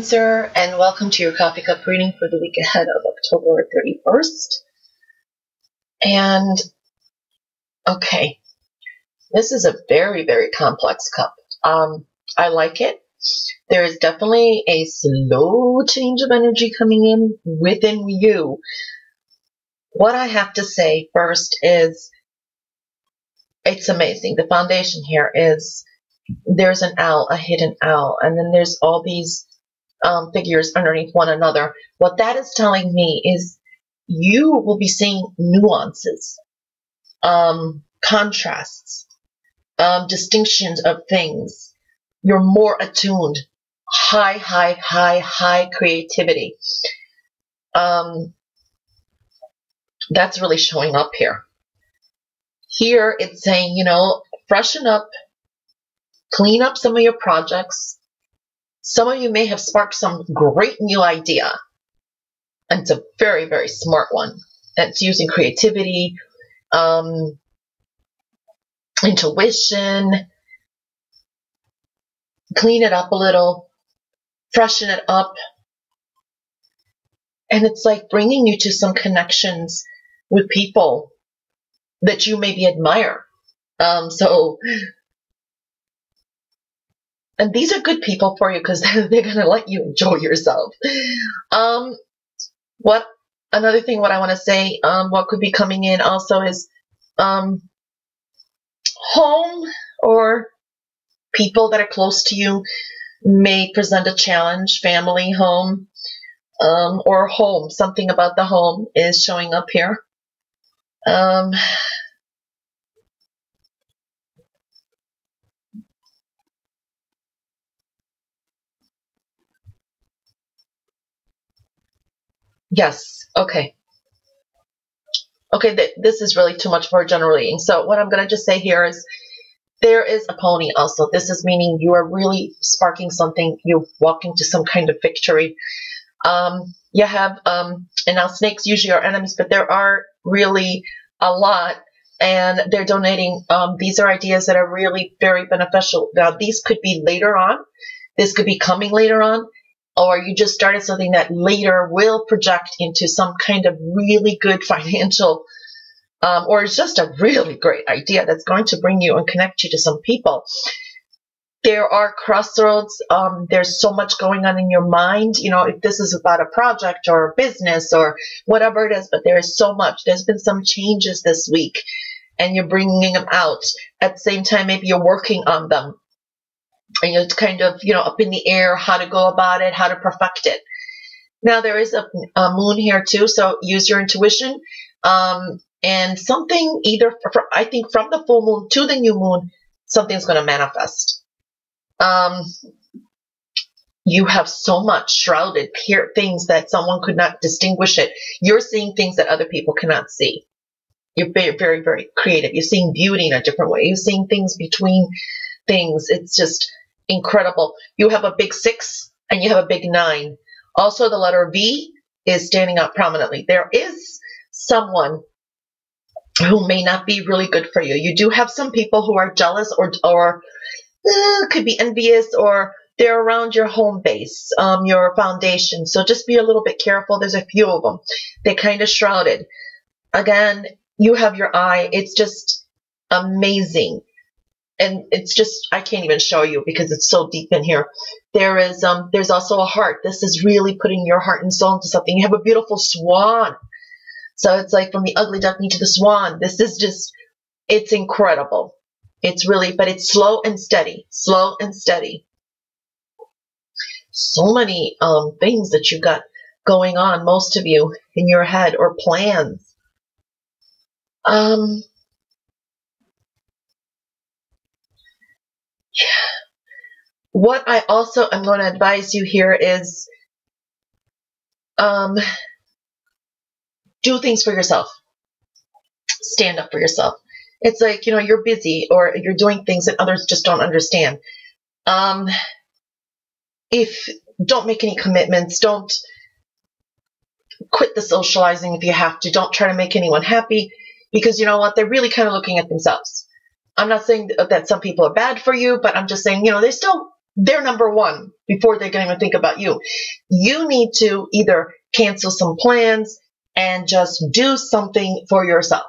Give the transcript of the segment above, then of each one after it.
Cancer, and welcome to your coffee cup reading for the week ahead of October 31st. And, okay, this is a very, very complex cup. I like it. There is definitely a slow change of energy coming in within you. What I have to say first is it's amazing. The foundation here is there's an owl, a hidden owl, and then there's all these figures underneath one another. What that is telling me is you will be seeing nuances, contrasts, distinctions of things. You're more attuned, high creativity. That's really showing up here. Here it's saying, you know, freshen up, clean up some of your projects. Some of you may have sparked some great new idea. And it's a very, very smart one. That's using creativity, intuition. Clean it up a little. Freshen it up. And it's like bringing you to some connections with people that you maybe admire. And these are good people for you because they're going to let you enjoy yourself. Another thing what I want to say, what could be coming in also is home or people that are close to you may present a challenge, family, home, or home. Something about the home is showing up here. Yes. Okay. Okay, this is really too much for a general reading. So what I'm going to just say here is there is a pony also. This is meaning you are really sparking something. You're walking to some kind of victory. You have, and now snakes usually are enemies, but there are really a lot, and they're donating. These are ideas that are really very beneficial. Now, these could be later on. This could be coming later on. Or you just started something that later will project into some kind of really good financial, or it's just a really great idea that's going to bring you and connect you to some people. There are crossroads. There's so much going on in your mind. You know, if this is about a project or a business or whatever it is, but there is so much. There's been some changes this week, and you're bringing them out. At the same time, maybe you're working on them. And you're kind of, you know, up in the air, how to go about it, how to perfect it. Now, there is a moon here, too, so use your intuition. And something either, I think, from the full moon to the new moon, something's going to manifest. You have so much shrouded things that someone could not distinguish it. You're seeing things that other people cannot see. You're very, very, very creative. You're seeing beauty in a different way. You're seeing things between things. It's just incredible. You have a big 6 and you have a big 9. Also, the letter V is standing out prominently. There is someone who may not be really good for you. You do have some people who are jealous or could be envious, or they're around your home base, your foundation. So just be a little bit careful. There's a few of them. They're kind of shrouded. Again, you have your eye. It's just amazing. And it's just, I can't even show you because it's so deep in here. There's also a heart. This is really putting your heart and soul into something. You have a beautiful swan. So it's like from the ugly duckling to the swan. This is just, it's incredible. It's really, but it's slow and steady. Slow and steady. So many things that you got going on, most of you, in your head, or plans. What I also am going to advise you here is do things for yourself. Stand up for yourself. It's like, you know, you're busy or you're doing things that others just don't understand. Don't make any commitments. Don't quit the socializing if you have to. Don't try to make anyone happy, because you know what? They're really kind of looking at themselves. I'm not saying that some people are bad for you, but I'm just saying, you know, they're still they're number one before they can even think about you. You need to either cancel some plans and just do something for yourself.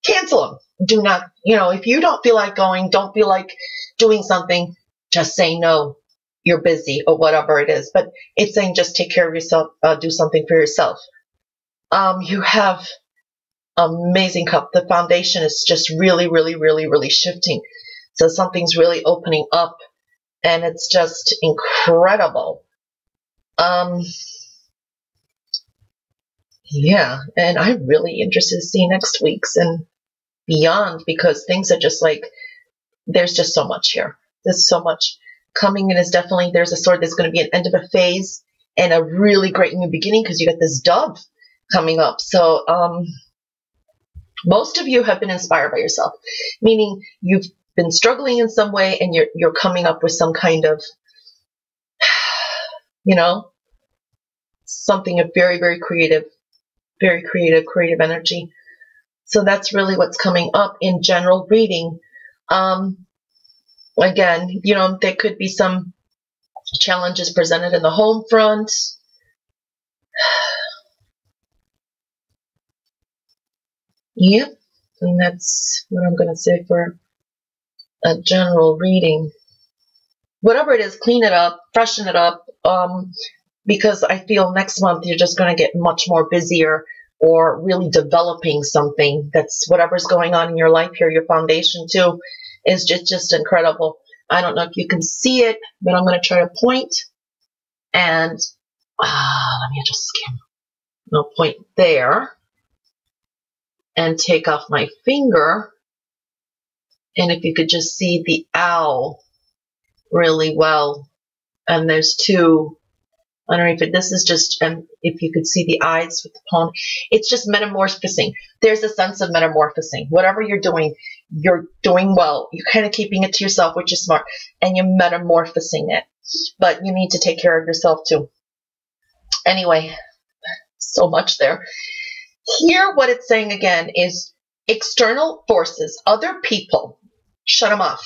Cancel them. Do not, if you don't feel like going, don't feel like doing something, just say no. You're busy or whatever it is. But it's saying just take care of yourself, do something for yourself. You have amazing cup. The foundation is just really, really, really, really shifting. So something's really opening up. And it's just incredible. Yeah, and I'm really interested to see next week's and beyond, because things are just like, there's just so much here. There's so much coming in. Is definitely, there's a sort, there's going to be an end of a phase and a really great new beginning, because you got this dove coming up. So most of you have been inspired by yourself, meaning you've been struggling in some way and you're coming up with some kind of, something of very, very creative energy. So that's really what's coming up in general reading. Again, there could be some challenges presented in the home front. Yep, and that's what I'm going to say for a general reading. Whatever it is, clean it up, freshen it up, because I feel next month you're just going to get much more busier, or really developing something. That's whatever's going on in your life here. Your foundation too is just incredible. I don't know if you can see it, but I'm going to try to point, and let me just skim. I'll point there and take off my finger. And if you could just see the owl really well. And there's two, I don't know if this is just, if you could see the eyes with the palm, it's just metamorphosing. There's a sense of metamorphosing. Whatever you're doing well. You're kind of keeping it to yourself, which is smart, and you're metamorphosing it. But you need to take care of yourself too. Anyway, so much there. Here, what it's saying again is external forces, other people, shut them off.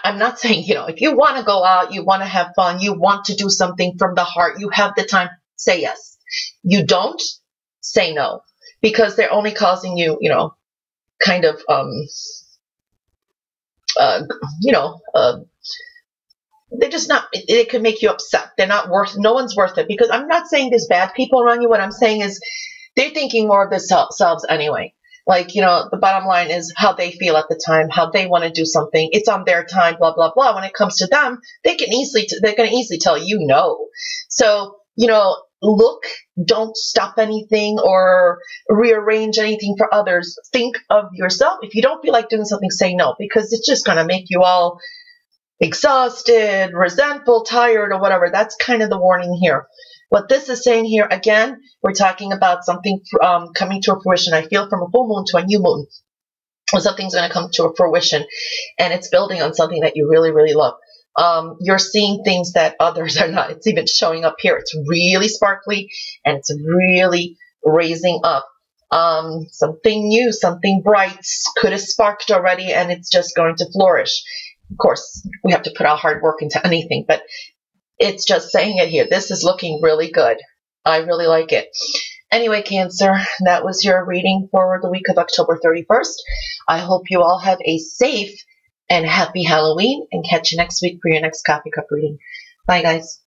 I'm not saying, if you want to go out, you want to have fun, you want to do something from the heart, you have the time, say yes. You don't, say no. Because they're only causing you, kind of, they're just not, it could make you upset. They're not no one's worth it. Because I'm not saying there's bad people around you. What I'm saying is they're thinking more of themselves anyway. Like, the bottom line is how they feel at the time, how they want to do something. It's on their time, blah, blah, blah. When it comes to them, they're going to easily tell you no. So, look, don't stop anything or rearrange anything for others. Think of yourself. If you don't feel like doing something, say no, because it's just going to make you all exhausted, resentful, tired, or whatever. That's kind of the warning here. What this is saying here, again, we're talking about something coming to a fruition. I feel from a full moon to a new moon. Something's going to come to a fruition, and it's building on something that you really, really love. You're seeing things that others are not. It's even showing up here. It's really sparkly, and it's really raising up. Something new, something bright could have sparked already, and it's just going to flourish. Of course, we have to put our hard work into anything, but it's just saying it here. This is looking really good. I really like it. Anyway, Cancer, that was your reading for the week of October 31st. I hope you all have a safe and happy Halloween, and catch you next week for your next Coffee Cup reading. Bye, guys.